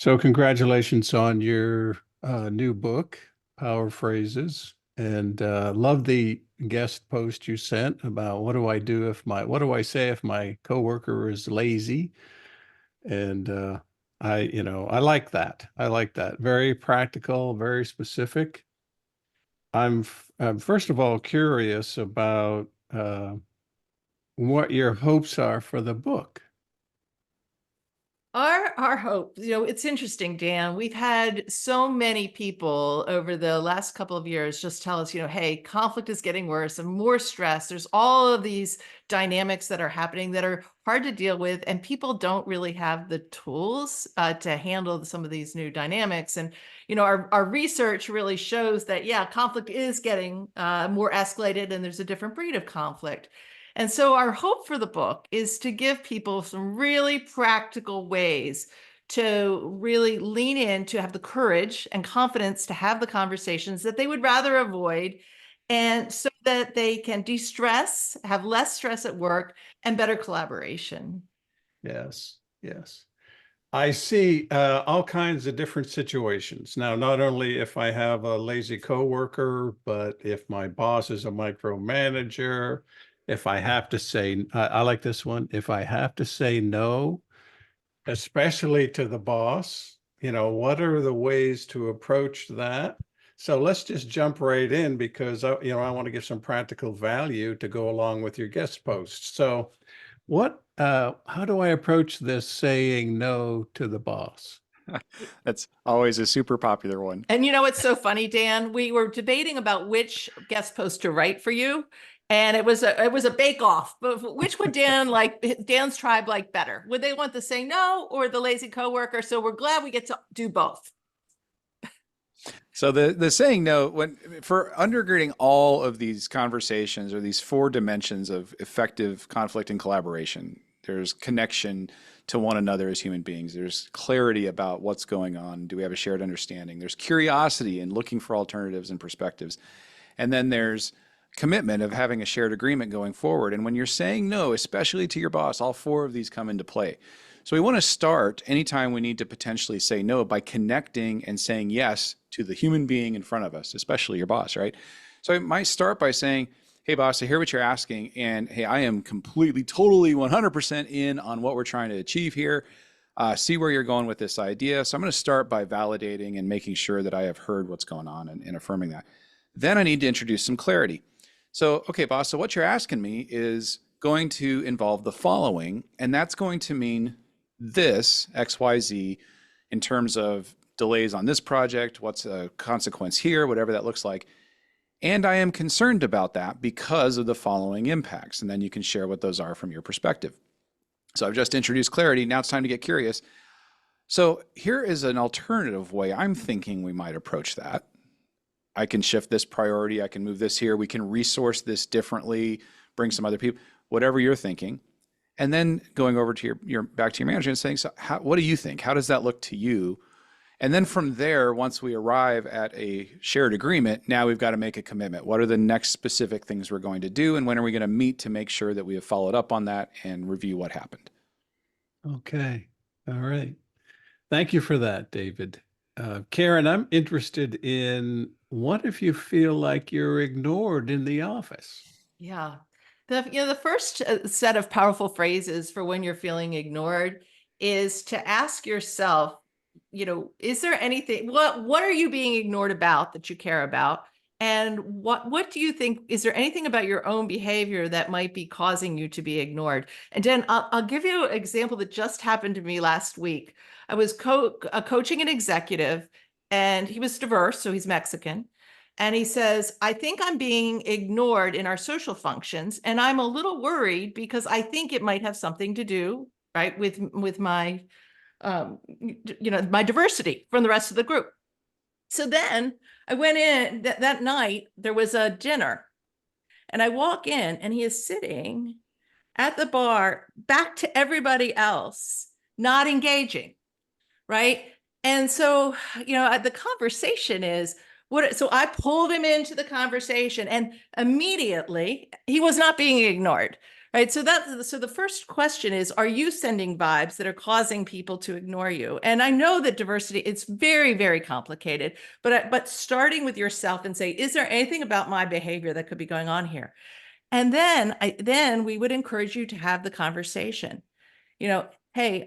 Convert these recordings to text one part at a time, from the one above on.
So congratulations on your new book, Power Phrases, and love the guest post you sent about what do I say if my coworker is lazy? And I like that. I like that. Very practical, very specific. I'm first of all curious about what your hopes are for the book. Our hope, it's interesting, Dan. We've had so many people over the last couple of years just tell us, hey, conflict is getting worse and more stress. There's all of these dynamics that are happening that are hard to deal with, and people don't really have the tools to handle some of these new dynamics. And our research really shows that conflict is getting more escalated, and there's a different breed of conflict. And so our hope for the book is to give people some really practical ways to really lean in, to have the courage and confidence to have the conversations that they would rather avoid, and so that they can de-stress, have less stress at work, and better collaboration. Yes, yes. I see all kinds of different situations. Now, not only if I have a lazy coworker, but if my boss is a micromanager, if I have to say, I like this one, if I have to say no, especially to the boss, what are the ways to approach that? So let's just jump right in because I want to give some practical value to go along with your guest post. So how do I approach this saying no to the boss? That's always a super popular one. And it's so funny, Dan. We were debating about which guest post to write for you, and it was a bake off. But which would Dan's tribe like better? Would they want the say no or the lazy coworker? So we're glad we get to do both. So the saying no, when for undergirding all of these conversations or these four dimensions of effective conflict and collaboration, there's connection to one another as human beings. There's clarity about what's going on. Do we have a shared understanding? There's curiosity and looking for alternatives and perspectives. And then there's commitment of having a shared agreement going forward. And when you're saying no, especially to your boss, all four of these come into play. So we want to start anytime we need to potentially say no by connecting and saying yes to the human being in front of us, especially your boss, right? So I might start by saying, hey, boss, I hear what you're asking. And hey, I am completely, totally 100% in on what we're trying to achieve here. See where you're going with this idea. So I'm going to start by validating and making sure that I have heard what's going on and affirming that. Then I need to introduce some clarity. So, okay, boss, so what you're asking me is going to involve the following, and that's going to mean this, XYZ, in terms of delays on this project, what's a consequence here, whatever that looks like. And I am concerned about that because of the following impacts. And then you can share what those are from your perspective. So I've just introduced clarity. Now it's time to get curious. So here is an alternative way I'm thinking we might approach that. I can shift this priority. I can move this here. We can resource this differently, bring some other people, whatever you're thinking. And then going over to your back to your manager and saying, so what do you think? How does that look to you? And then from there, once we arrive at a shared agreement, now we've got to make a commitment. What are the next specific things we're going to do? And when are we going to meet to make sure that we have followed up on that and review what happened? Okay. All right. Thank you for that, David. Karen, I'm interested in what if you feel like you're ignored in the office? Yeah. The first set of powerful phrases for when you're feeling ignored is to ask yourself, is there anything, what are you being ignored about that you care about? And what do you think, is there anything about your own behavior that might be causing you to be ignored? And Dan, I'll give you an example that just happened to me last week. I was coaching an executive, and he was diverse, so he's Mexican. And he says, I think I'm being ignored in our social functions, and I'm a little worried because I think it might have something to do, right, with my my diversity from the rest of the group. So then I went in that night, there was a dinner, and I walk in and he is sitting at the bar back to everybody else, not engaging, right? And so, the conversation is, so I pulled him into the conversation, and immediately he was not being ignored, Right. So the first question is, are you sending vibes that are causing people to ignore you? And I know that diversity, it's very, very complicated, but starting with yourself and say, is there anything about my behavior that could be going on here? And then we would encourage you to have the conversation. Hey,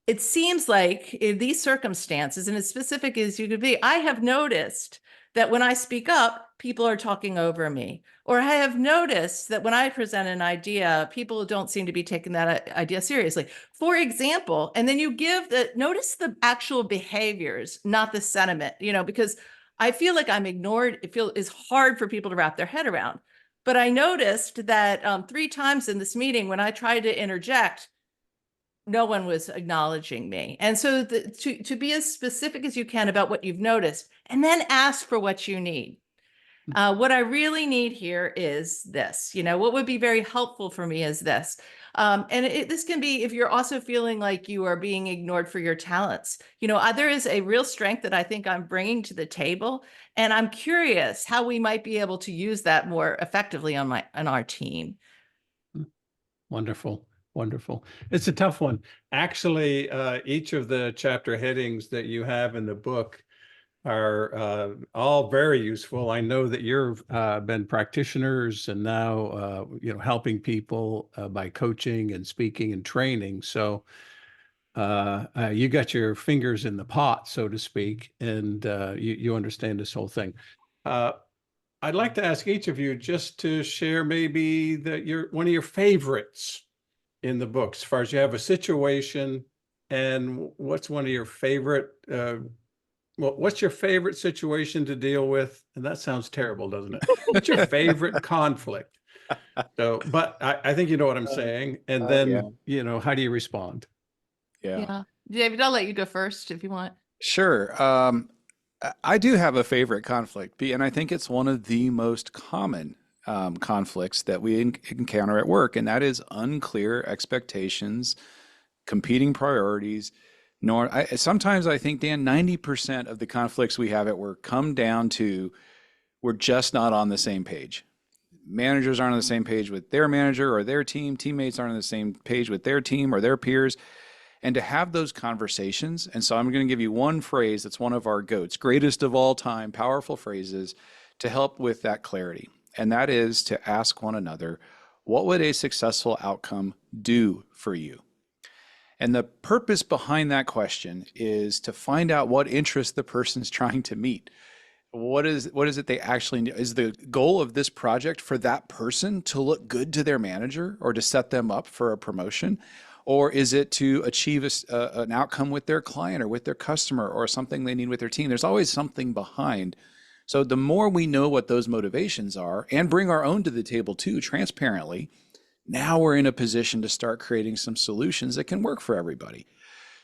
it seems like in these circumstances, and as specific as you could be, I have noticed that when I speak up, people are talking over me. Or I have noticed that when I present an idea, people don't seem to be taking that idea seriously. For example, and then you notice the actual behaviors, not the sentiment, because I feel like I'm ignored. It's hard for people to wrap their head around. But I noticed that 3 times in this meeting, when I tried to interject, no one was acknowledging me. And so to be as specific as you can about what you've noticed, and then ask for what you need. What I really need here is this. What would be very helpful for me is this. And this can be if you're also feeling like you are being ignored for your talents. There is a real strength that I think I'm bringing to the table, and I'm curious how we might be able to use that more effectively on our team. Wonderful. Wonderful. It's a tough one. Actually, each of the chapter headings that you have in the book are all very useful. I know that you've been practitioners and now, helping people by coaching and speaking and training. So you got your fingers in the pot, so to speak, and you understand this whole thing. I'd like to ask each of you just to share maybe one of your favorites in the books, as far as you have a situation, and what's one of your favorite, what's your favorite situation to deal with? And that sounds terrible, doesn't it? What's your favorite conflict? So, but I think you know what I'm saying. And then, how do you respond? Yeah. David, I'll let you go first if you want. Sure. I do have a favorite conflict, and I think it's one of the most common conflicts that we encounter at work, and that is unclear expectations, competing priorities. Sometimes I think, Dan, 90% of the conflicts we have at work come down to we're just not on the same page. Managers aren't on the same page with their manager or their team. Teammates aren't on the same page with their team or their peers. And to have those conversations, and so I'm going to give you one phrase that's one of our GOATs, greatest of all time, powerful phrases to help with that clarity. And that is to ask one another, what would a successful outcome do for you? And the purpose behind that question is to find out what interest the person's trying to meet. What is it they actually need? Is the goal of this project for that person to look good to their manager or to set them up for a promotion? Or is it to achieve an outcome with their client or with their customer or something they need with their team? There's always something behind. So the more we know what those motivations are and bring our own to the table too, transparently, now we're in a position to start creating some solutions that can work for everybody.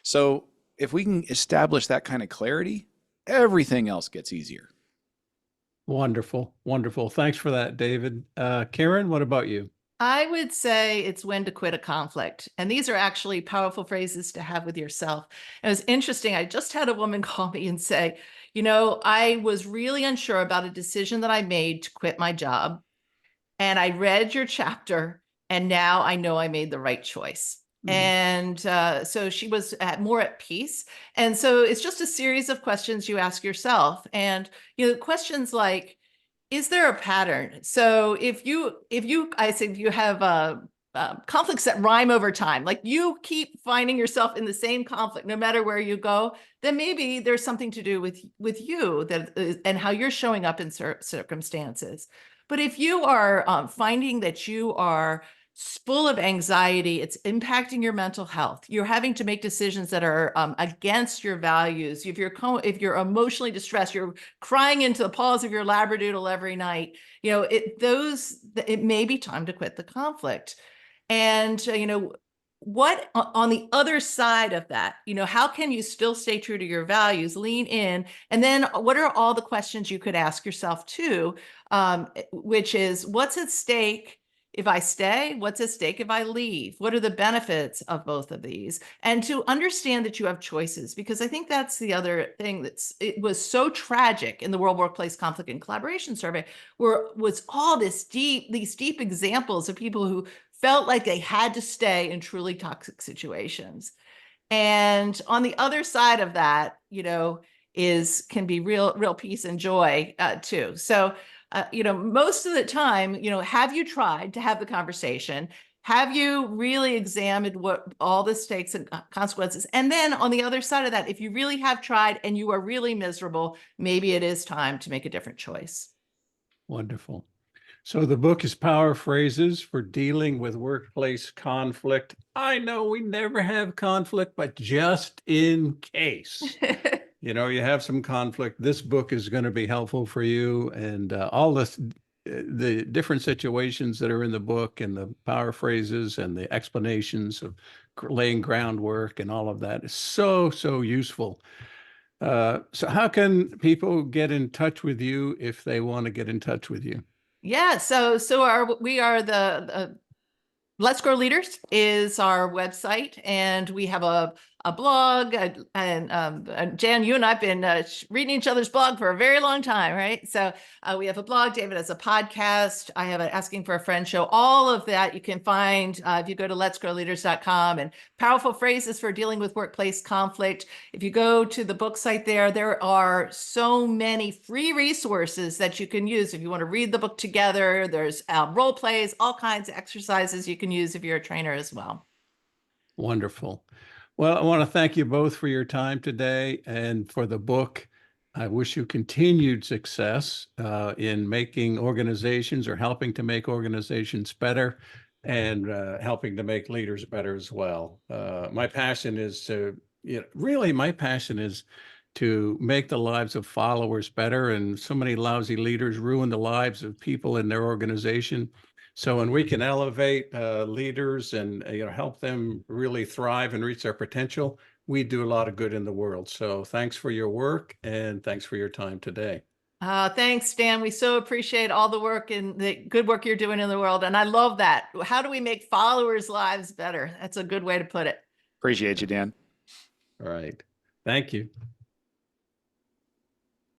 So if we can establish that kind of clarity, everything else gets easier. Wonderful. Wonderful. Thanks for that, David. Karin, what about you? I would say it's when to quit a conflict. And these are actually powerful phrases to have with yourself. And it was interesting. I just had a woman call me and say, I was really unsure about a decision that I made to quit my job. And I read your chapter, and now I know I made the right choice. And so she was more at peace. And so it's just a series of questions you ask yourself. And, questions like, is there a pattern? So if you have conflicts that rhyme over time, like you keep finding yourself in the same conflict, no matter where you go, then maybe there's something to do with you and how you're showing up in circumstances. But if you are finding that you are full of anxiety, it's impacting your mental health, you're having to make decisions that are against your values, if you're emotionally distressed, you're crying into the paws of your labradoodle every night, it may be time to quit the conflict. And what on the other side of that, how can you still stay true to your values, lean in, and then what are all the questions you could ask yourself too, which is, what's at stake if I stay, what's at stake if I leave? What are the benefits of both of these? And to understand that you have choices, because I think that's the other thing it was so tragic in the World Workplace Conflict and Collaboration Survey, where was all these deep examples of people who felt like they had to stay in truly toxic situations. And on the other side of that, can be real peace and joy too. So, most of the time, have you tried to have the conversation? Have you really examined what all the stakes and consequences? And then on the other side of that, if you really have tried and you are really miserable, maybe it is time to make a different choice. Wonderful. So the book is Power Phrases for Dealing with Workplace Conflict. I know we never have conflict, but just in case, you have some conflict, this book is going to be helpful for you. And all the different situations that are in the book and the power phrases and the explanations of laying groundwork and all of that is so, so useful. So how can people get in touch with you if they want to get in touch with you? Yeah, we are the Let's Grow Leaders is our website, and we have a blog. And Jan, you and I've been reading each other's blog for a very long time, right? So we have a blog. David has a podcast. I have an Asking for a Friend show. All of that you can find if you go to letsgrowleaders.com, and Powerful Phrases for Dealing with Workplace Conflict. If you go to the book site there are so many free resources that you can use if you want to read the book together. There's role plays, all kinds of exercises you can use if you're a trainer as well. Wonderful. Well, I want to thank you both for your time today and for the book. I wish you continued success in making organizations or helping to make organizations better and helping to make leaders better as well. My passion is to make the lives of followers better, and so many lousy leaders ruin the lives of people in their organization. So when we can elevate leaders and help them really thrive and reach their potential, we do a lot of good in the world. So thanks for your work and thanks for your time today. Thanks, Dan. We so appreciate all the work and the good work you're doing in the world. And I love that. How do we make followers' lives better? That's a good way to put it. Appreciate you, Dan. All right. Thank you.